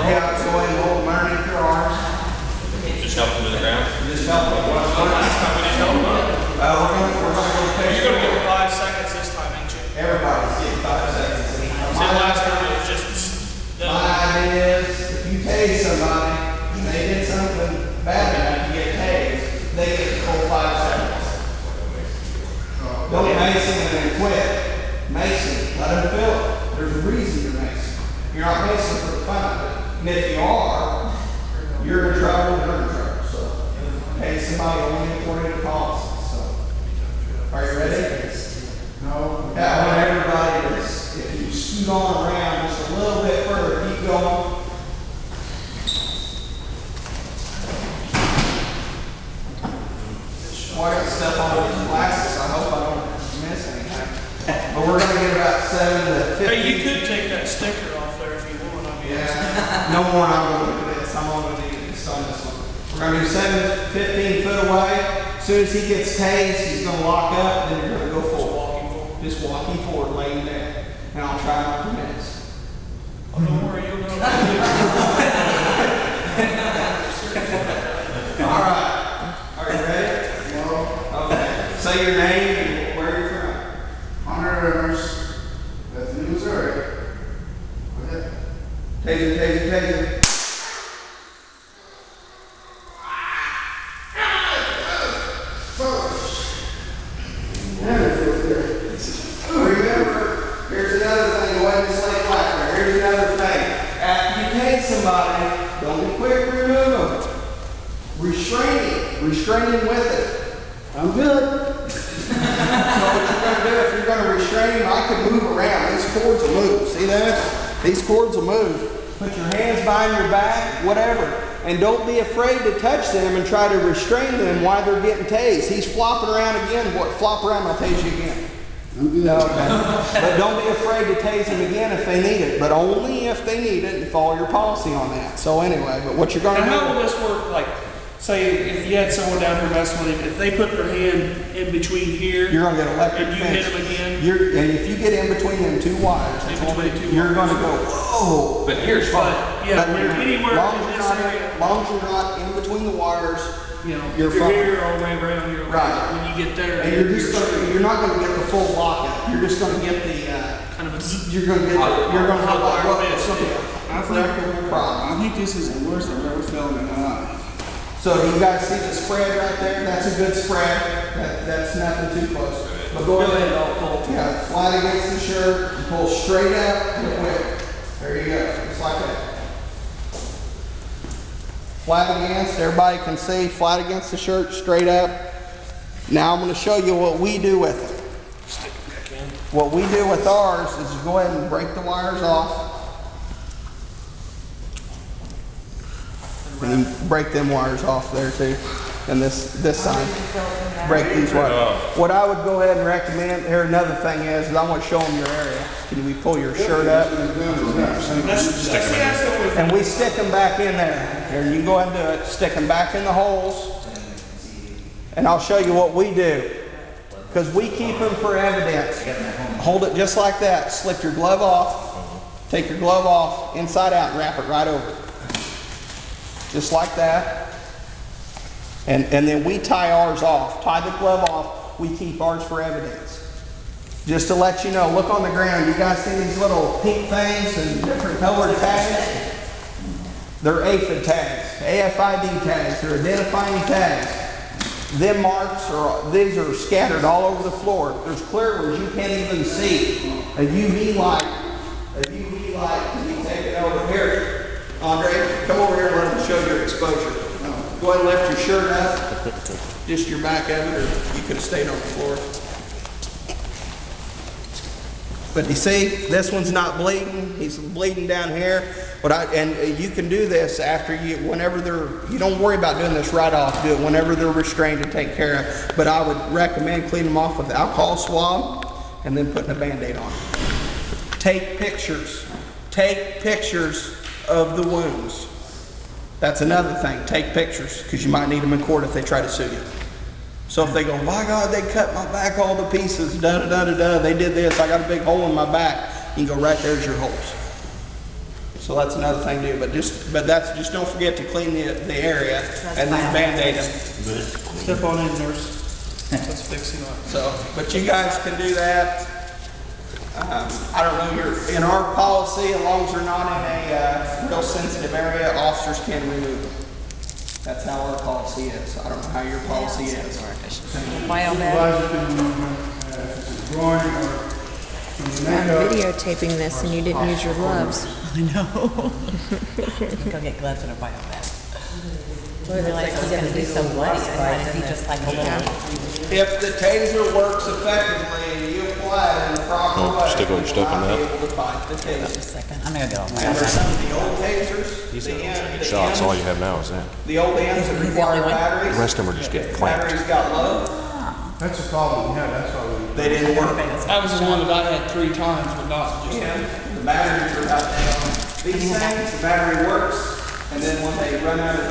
Yeah, so go ahead and hold them underneath your arms. Just help them to the ground? Just help them. Last time we didn't help them up. We're gonna go take. You're gonna give them 5 seconds this time, ain't you? Everybody's getting 5 seconds. So last time it was just. My idea is, if you tase somebody, and they did something bad enough to get tased, they get the full 5 seconds. Don't mace them and then quit. Mace them. Let them feel it. There's a reason you're macing. You're not macing for the fun. And if you are, you're in trouble, they're in trouble. So, pay somebody only according to policy. So, are you ready? No. That one, everybody is. If you scoot on around just a little bit further, keep going. Why got stuff on with these glasses? I hope I don't miss anything. But we're going to get about 7 to 15. Hey, you could take that sticker off there if you want. I mean, yeah. No more. I'm going to do this. I'm going to do this on this one. We're going to do 7 to 15 foot away. As soon as he gets tased, he's going to lock up, and then you're going to go forward. Just walking forward, laying down. And I'll try not to miss. Oh, don't worry, you'll know. All right. Are you ready? No. Okay. Say your name and where you're from. Remmers. That's New Missouri. Go ahead. Taser, taser, taser. Remember, here's another thing. Go ahead and slay flat there. Here's another thing. After you tase somebody, don't be quick to remove them. Restrain him with it. I'm good. So what you're going to do, if you're going to restrain him, I can move around. These cords will move. See that? These cords will move. Put your hands behind your back, whatever. And don't be afraid to touch them and try to restrain them while they're getting tased. He's flopping around again. What? Flop around, I'll tase you again. Okay. But don't be afraid to tase them again if they need it. But only if they need it, and follow your policy on that. So anyway, but what you're going to do. And how will this work? Like, say if you had someone down here messing with him, if they put their hand in between here, you're going to get electric and you fence. hit them again. And if you get in between them 2 wires, you're going to go, whoa. But here's fun. Yeah, anywhere in this area. As long as you're not in between the wires, you know, you're fine. here all the way around here. Right. When you get there, and you're not going to get the full lockup. You're just going to get the kind of a. You're going to get you're going to hot wire fence. I think this is the worst I've ever felt in my life. So you guys see the spread right there? That's a good spread. That's nothing too close. But go ahead. Yeah, flat against the shirt, and pull straight up and quick. There you go, just like that. Flat against, everybody can see, flat against the shirt, straight up. Now I'm going to show you what we do with it. What we do with ours is go ahead and break the wires off. And you break them wires off there too. And this side, break these wires. What I would go ahead and recommend, here another thing is I want to show them your area. Can we pull your shirt up? And we stick them back in there. Here, you can go ahead and do it. Stick them back in the holes. And I'll show you what we do. Because we keep them for evidence. Hold it just like that. Slip your glove off. Take your glove off, inside out, and wrap it right over. Just like that. And then we tie ours off. Tie the glove off. We keep ours for evidence. Just to let you know, look on the ground. You guys see these little pink things and different colored tags? They're AFID tags, AFID tags. They're identifying tags. Them marks these are scattered all over the floor. There's clear ones you can't even see. A UV light. Can you take it over here? Andre, come over here and let them show your exposure. Go ahead and lift your shirt up. Just your back of it, or you could have stayed on the floor. But you see, this one's not bleeding. He's bleeding down here. And you can do this after whenever you don't worry about doing this right off. Do it whenever they're restrained to take care of. But I would recommend cleaning them off with alcohol swab and then putting a Band-Aid on. Take pictures. Take pictures of the wounds. That's another thing. Take pictures, because you might need them in court if they try to sue you. So if they go, my God, they cut my back all to pieces, they did this, I got a big hole in my back, you can go, right there's your holes. So that's another thing to do, but just don't forget to clean the area and then Band-Aid them. Step on in, nurse. Let's fix him up. So, but you guys can do that. I don't know, you're in our policy, as long as you're not in a real sensitive area, officers can remove them. That's how our policy is. I don't know how your policy is. Supervisor can groin or I'm videotaping this and you didn't use your gloves. I know. Go get gloves and a bio vest. I realized I was going to be so bloody. I thought it'd be just like a little. If the taser works effectively and you apply it in the proper way, stick what you're stuck in you'll that. be able to fight the Just a taser. second. I'm going to go on Remember my some of the old tasers? He said The shots, all you ends- have now is that. The old ends that require batteries. The rest of them are just getting If clamped. batteries got low, that's a problem. Yeah, that's why we. they didn't work. That was the one that I had 3 times, but not just. Yeah, the batteries are about down. These things, the battery works, and then when they run out of